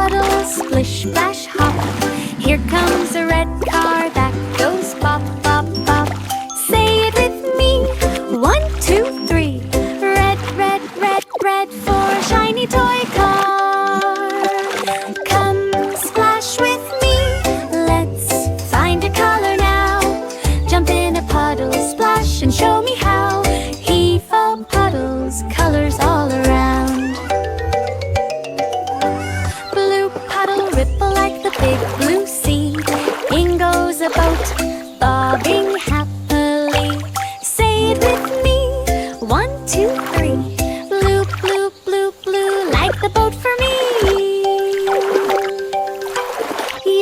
puddle, splish, splash, hop. Here comes a red car that goes bop, bop, bop. Say it with me, 1, 2, 3. Red, red, red, red for a shiny toy car. Come splash with me, let's find a color now. Jump in a puddle, splash and show me how. Heave up puddles, colors all around. Blue puddle, ripple like the big blue sea. In goes a boat, bobbing happily. Say it with me, 1, 2, 3. Blue, blue, blue, blue, like the boat for me.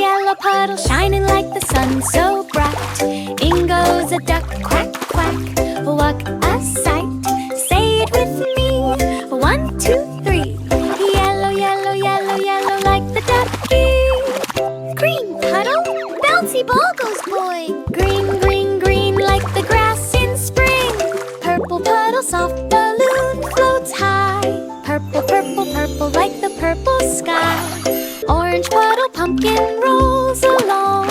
Yellow puddle shining like the sun, so bright. In goes a duck, quack, quack. What a sight. Say it with me, 1, 2, 3. Yellow, yellow, yellow, yellow, like the ducky. Green puddle, bouncy ball goes boy. Green, green, green, like the grass in spring. Purple puddle, soft balloon, floats high. Purple, purple, purple, like the purple sky. Orange puddle, pumpkin rolls along.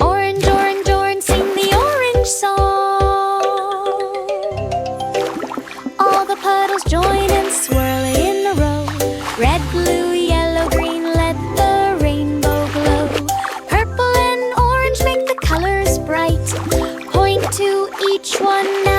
Orange, orange, orange, sing the orange song. All the puddles join and swirl in a row. Red, blue, yellow, green, let the rainbow glow. Purple and orange make the colors bright. Point to each one now.